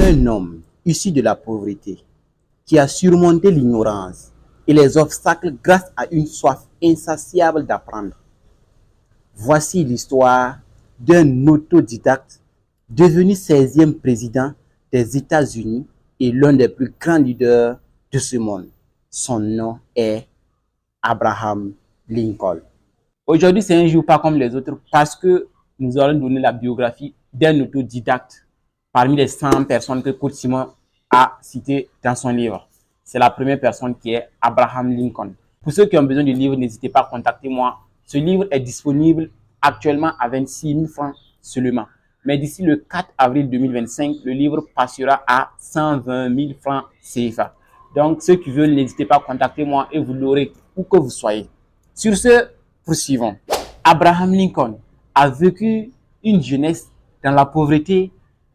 Un homme issu de la pauvreté qui a surmonté l'ignorance et les obstacles grâce à une soif insatiable d'apprendre. Voici l'histoire d'un autodidacte devenu 16e président des États-Unis et l'un des plus grands leaders de ce monde. Son nom est Abraham Lincoln. Aujourd'hui, c'est un jour pas comme les autres parce que nous allons donner la biographie d'un autodidacte parmi les 100 personnes que Kurt Simon a citées dans son livre. C'est la première personne qui est Abraham Lincoln. Pour ceux qui ont besoin du livre, n'hésitez pas à contacter moi. Ce livre est disponible actuellement à 26 000 francs seulement. Mais d'ici le 4 avril 2025, le livre passera à 120 000 francs CFA. Donc, ceux qui veulent, n'hésitez pas à contacter moi et vous l'aurez où que vous soyez. Sur ce, poursuivons. Abraham Lincoln a vécu une jeunesse dans la pauvreté,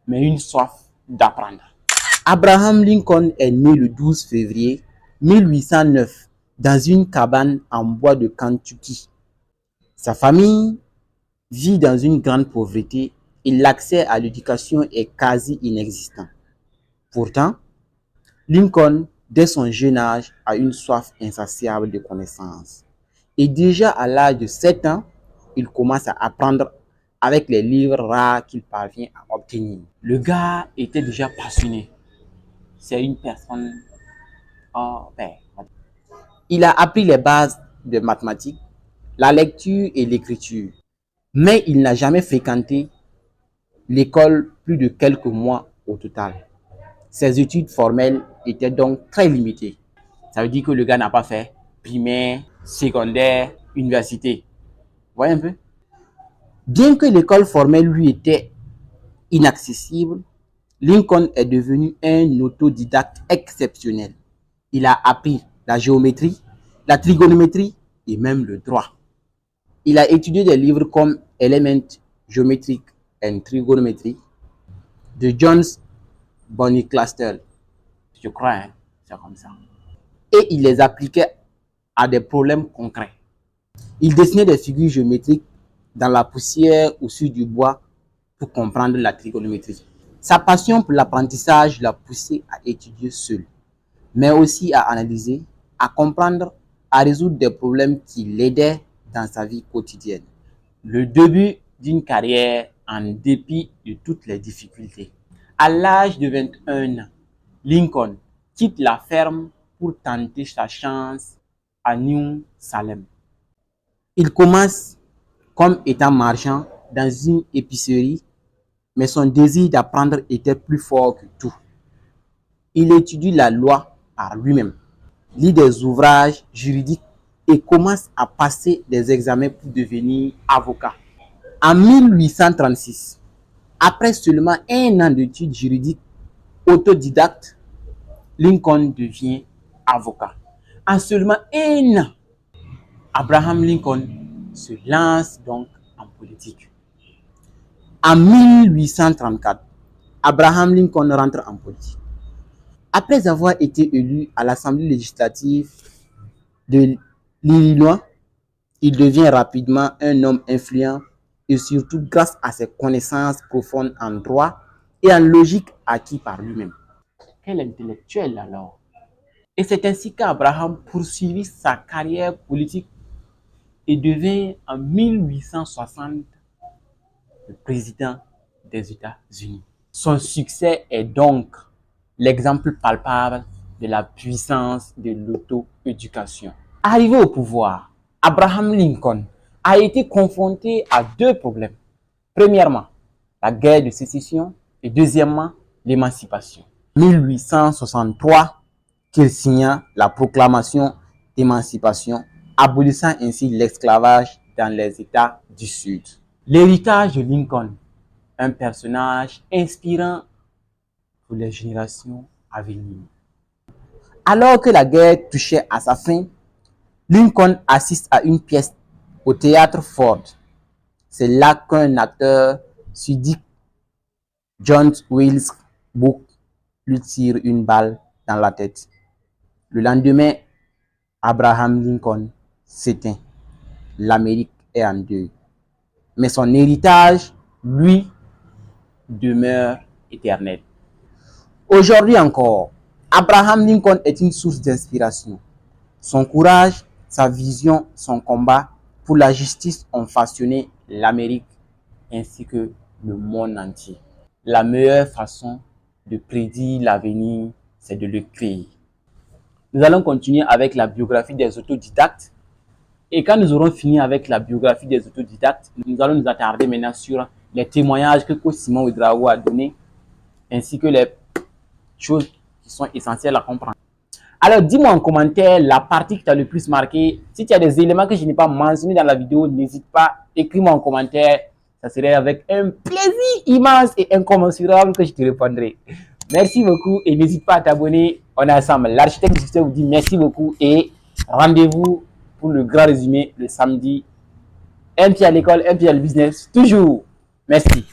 mais une soif d'apprendre. Abraham Lincoln est né le 12 février 1809 dans une cabane en bois de Kentucky. Sa famille vit dans une grande pauvreté et l'accès à l'éducation est quasi inexistant. Pourtant, Lincoln, dès son jeune âge, a une soif insatiable de connaissances. Et déjà à l'âge de 7 ans, il commence à apprendre avec les livres rares qu'il parvient à obtenir. Le gars était déjà passionné. C'est une personne... Il a appris les bases de mathématiques, la lecture et l'écriture. Mais il n'a jamais fréquenté l'école plus de quelques mois au total. Ses études formelles étaient donc très limitées. Ça veut dire que le gars n'a pas fait primaire, secondaire, université. Vous voyez un peu? Bien que l'école formelle lui était inaccessible, Lincoln est devenu un autodidacte exceptionnel. Il a appris la géométrie, la trigonométrie et même le droit. Il a étudié des livres comme Elements Geometric and Trigonometry de John Bonniclastle. Je crois, hein, c'est comme ça. Et il les appliquait à des problèmes concrets. Il dessinait des figures géométriques dans la poussière ou sur du bois pour comprendre la trigonométrie. Sa passion pour l'apprentissage l'a poussé à étudier seul, mais aussi à analyser, à comprendre, à résoudre des problèmes qui l'aidaient dans sa vie quotidienne. Le début d'une carrière en dépit de toutes les difficultés. À l'âge de 21 ans, Lincoln quitte la ferme pour tenter sa chance à New Salem. Il commence comme étant marchand dans une épicerie, mais son désir d'apprendre était plus fort que tout. Il étudie la loi par lui-même, lit des ouvrages juridiques et commence à passer des examens pour devenir avocat. En 1836, après seulement un an d'études juridiques autodidactes, Lincoln devient avocat. En seulement un an, Abraham Lincoln se lance donc en politique. En 1834, Abraham Lincoln rentre en politique. Après avoir été élu à l'Assemblée législative de l'Illinois, il devient rapidement un homme influent et surtout grâce à ses connaissances profondes en droit et en logique acquis par lui-même. Quel intellectuel alors! Et c'est ainsi qu'Abraham poursuivit sa carrière politique et devint en 1860 le président des États-Unis. Son succès est donc l'exemple palpable de la puissance de l'auto-éducation. Arrivé au pouvoir, Abraham Lincoln a été confronté à deux problèmes. Premièrement, la guerre de sécession et deuxièmement, l'émancipation. En 1863, qu'il signa la proclamation d'émancipation, abolissant ainsi l'esclavage dans les États du Sud. L'héritage de Lincoln, un personnage inspirant pour les générations à venir. Alors que la guerre touchait à sa fin, Lincoln assiste à une pièce au théâtre Ford. C'est là qu'un acteur sudique, John Wilkes Booth, lui tire une balle dans la tête. Le lendemain, Abraham Lincoln s'éteint. L'Amérique est en deuil. Mais son héritage, lui, demeure éternel. Aujourd'hui encore, Abraham Lincoln est une source d'inspiration. Son courage, sa vision, son combat pour la justice ont façonné l'Amérique ainsi que le monde entier. La meilleure façon de prédire l'avenir, c'est de le créer. Nous allons continuer avec la biographie des autodidactes. Et quand nous aurons fini avec la biographie des autodidactes, nous allons nous attarder maintenant sur les témoignages que Simon Ouédraogo a donnés, ainsi que les choses qui sont essentielles à comprendre. Alors, dis-moi en commentaire la partie qui t'a le plus marqué. Si tu as des éléments que je n'ai pas mentionnés dans la vidéo, n'hésite pas, écris-moi en commentaire. Ça serait avec un plaisir immense et incommensurable que je te répondrai. Merci beaucoup et n'hésite pas à t'abonner. On est ensemble. L'architecte du succès vous dit merci beaucoup et rendez-vous pour le grand résumé le samedi. Un pied à l'école, un pied à le business. Toujours. Merci.